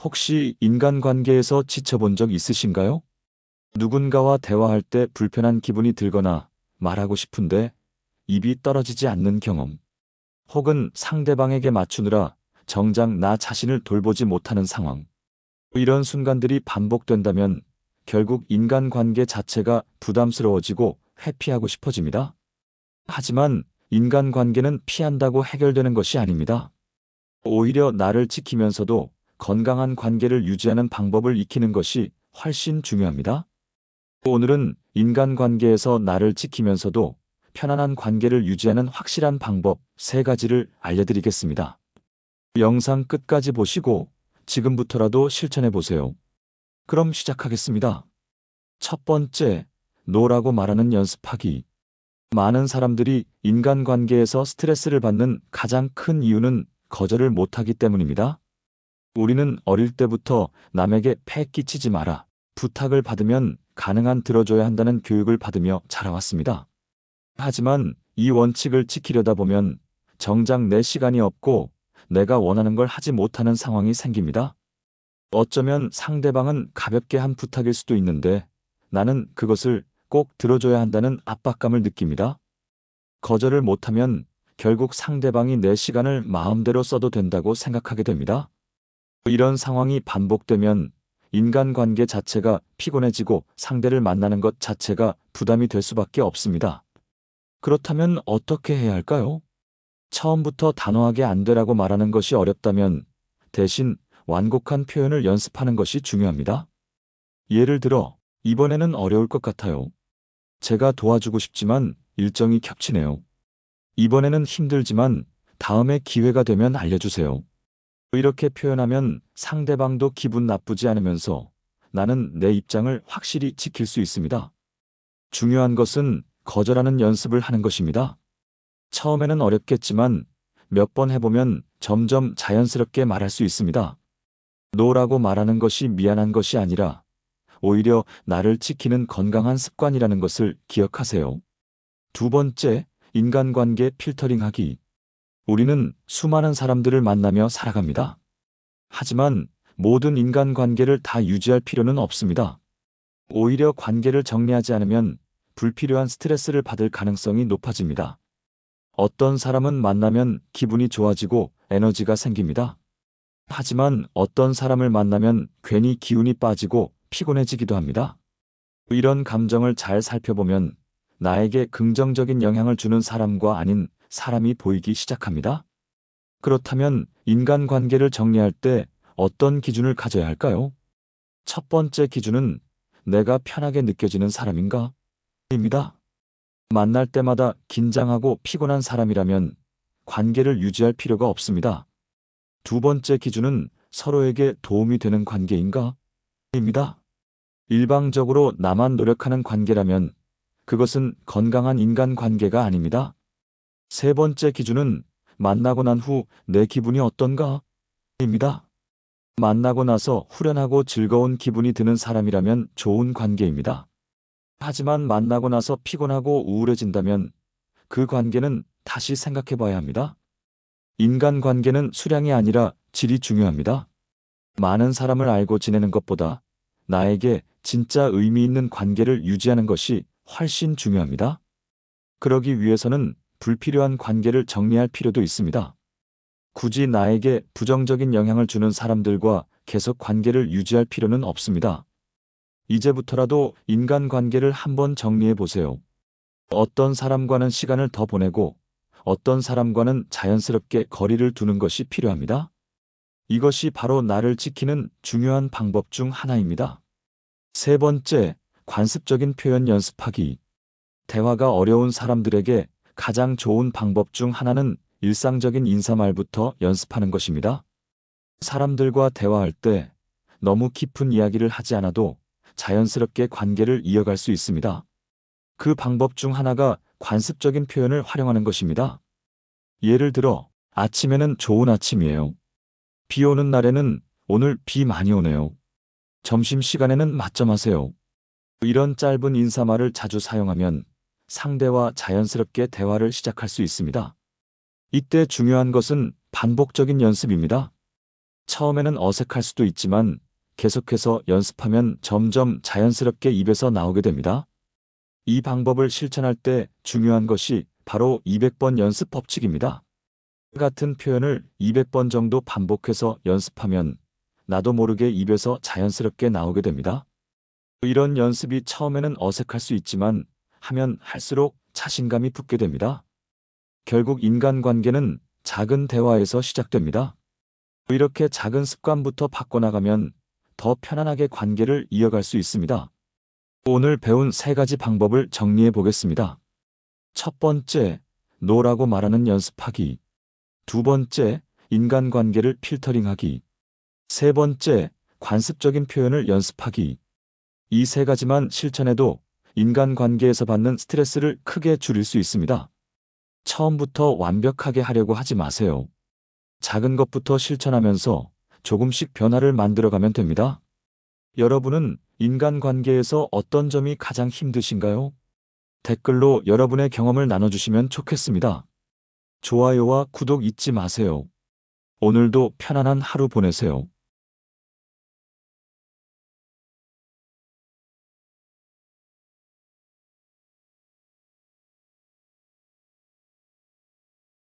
혹시 인간관계에서 지쳐본 적 있으신가요? 누군가와 대화할 때 불편한 기분이 들거나 말하고 싶은데 입이 떨어지지 않는 경험, 혹은 상대방에게 맞추느라 정작 나 자신을 돌보지 못하는 상황. 이런 순간들이 반복된다면 결국 인간관계 자체가 부담스러워지고 회피하고 싶어집니다. 하지만 인간관계는 피한다고 해결되는 것이 아닙니다. 오히려 나를 지키면서도 건강한 관계를 유지하는 방법을 익히는 것이 훨씬 중요합니다. 오늘은 인간관계에서 나를 지키면서도 편안한 관계를 유지하는 확실한 방법 3가지를 알려드리겠습니다. 영상 끝까지 보시고 지금부터라도 실천해 보세요. 그럼 시작하겠습니다. 첫 번째, 노라고 말하는 연습하기. 많은 사람들이 인간관계에서 스트레스를 받는 가장 큰 이유는 거절을 못하기 때문입니다. 우리는 어릴 때부터 남에게 폐 끼치지 마라, 부탁을 받으면 가능한 들어줘야 한다는 교육을 받으며 자라왔습니다. 하지만 이 원칙을 지키려다 보면 정작 내 시간이 없고 내가 원하는 걸 하지 못하는 상황이 생깁니다. 어쩌면 상대방은 가볍게 한 부탁일 수도 있는데 나는 그것을 꼭 들어줘야 한다는 압박감을 느낍니다. 거절을 못하면 결국 상대방이 내 시간을 마음대로 써도 된다고 생각하게 됩니다. 이런 상황이 반복되면 인간관계 자체가 피곤해지고 상대를 만나는 것 자체가 부담이 될 수밖에 없습니다. 그렇다면 어떻게 해야 할까요? 처음부터 단호하게 안 되라고 말하는 것이 어렵다면 대신 완곡한 표현을 연습하는 것이 중요합니다. 예를 들어, 이번에는 어려울 것 같아요. 제가 도와주고 싶지만 일정이 겹치네요. 이번에는 힘들지만 다음에 기회가 되면 알려주세요. 이렇게 표현하면 상대방도 기분 나쁘지 않으면서 나는 내 입장을 확실히 지킬 수 있습니다. 중요한 것은 거절하는 연습을 하는 것입니다. 처음에는 어렵겠지만 몇 번 해보면 점점 자연스럽게 말할 수 있습니다. 노라고 말하는 것이 미안한 것이 아니라 오히려 나를 지키는 건강한 습관이라는 것을 기억하세요. 두 번째, 인간관계 필터링하기. 우리는 수많은 사람들을 만나며 살아갑니다. 하지만 모든 인간관계를 다 유지할 필요는 없습니다. 오히려 관계를 정리하지 않으면 불필요한 스트레스를 받을 가능성이 높아집니다. 어떤 사람은 만나면 기분이 좋아지고 에너지가 생깁니다. 하지만 어떤 사람을 만나면 괜히 기운이 빠지고 피곤해지기도 합니다. 이런 감정을 잘 살펴보면 나에게 긍정적인 영향을 주는 사람과 아닌 사람이 보이기 시작합니다. 그렇다면 인간관계를 정리할 때 어떤 기준을 가져야 할까요? 첫 번째 기준은 내가 편하게 느껴지는 사람인가? 입니다. 만날 때마다 긴장하고 피곤한 사람이라면 관계를 유지할 필요가 없습니다. 두 번째 기준은 서로에게 도움이 되는 관계인가? 입니다. 일방적으로 나만 노력하는 관계라면 그것은 건강한 인간관계가 아닙니다. 세 번째 기준은 만나고 난 후 내 기분이 어떤가? 입니다. 만나고 나서 후련하고 즐거운 기분이 드는 사람이라면 좋은 관계입니다. 하지만 만나고 나서 피곤하고 우울해진다면 그 관계는 다시 생각해 봐야 합니다. 인간관계는 수량이 아니라 질이 중요합니다. 많은 사람을 알고 지내는 것보다 나에게 진짜 의미 있는 관계를 유지하는 것이 훨씬 중요합니다. 그러기 위해서는 불필요한 관계를 정리할 필요도 있습니다. 굳이 나에게 부정적인 영향을 주는 사람들과 계속 관계를 유지할 필요는 없습니다. 이제부터라도 인간관계를 한번 정리해 보세요. 어떤 사람과는 시간을 더 보내고 어떤 사람과는 자연스럽게 거리를 두는 것이 필요합니다. 이것이 바로 나를 지키는 중요한 방법 중 하나입니다. 세 번째, 관습적인 표현 연습하기. 대화가 어려운 사람들에게 가장 좋은 방법 중 하나는 일상적인 인사말부터 연습하는 것입니다. 사람들과 대화할 때 너무 깊은 이야기를 하지 않아도 자연스럽게 관계를 이어갈 수 있습니다. 그 방법 중 하나가 관습적인 표현을 활용하는 것입니다. 예를 들어, 아침에는 좋은 아침이에요. 비 오는 날에는 오늘 비 많이 오네요. 점심시간에는 맞점하세요. 이런 짧은 인사말을 자주 사용하면 상대와 자연스럽게 대화를 시작할 수 있습니다. 이때 중요한 것은 반복적인 연습입니다. 처음에는 어색할 수도 있지만 계속해서 연습하면 점점 자연스럽게 입에서 나오게 됩니다. 이 방법을 실천할 때 중요한 것이 바로 200번 연습 법칙입니다. 같은 표현을 200번 정도 반복해서 연습하면 나도 모르게 입에서 자연스럽게 나오게 됩니다. 이런 연습이 처음에는 어색할 수 있지만 하면 할수록 자신감이 붙게 됩니다. 결국 인간관계는 작은 대화에서 시작됩니다. 이렇게 작은 습관부터 바꿔나가면 더 편안하게 관계를 이어갈 수 있습니다. 오늘 배운 3가지 방법을 정리해 보겠습니다. 첫 번째, 노라고 말하는 연습하기. 두 번째, 인간관계를 필터링하기. 세 번째, 관습적인 표현을 연습하기. 이 3가지만 실천해도 인간관계에서 받는 스트레스를 크게 줄일 수 있습니다. 처음부터 완벽하게 하려고 하지 마세요. 작은 것부터 실천하면서 조금씩 변화를 만들어가면 됩니다. 여러분은 인간관계에서 어떤 점이 가장 힘드신가요? 댓글로 여러분의 경험을 나눠주시면 좋겠습니다. 좋아요와 구독 잊지 마세요. 오늘도 편안한 하루 보내세요.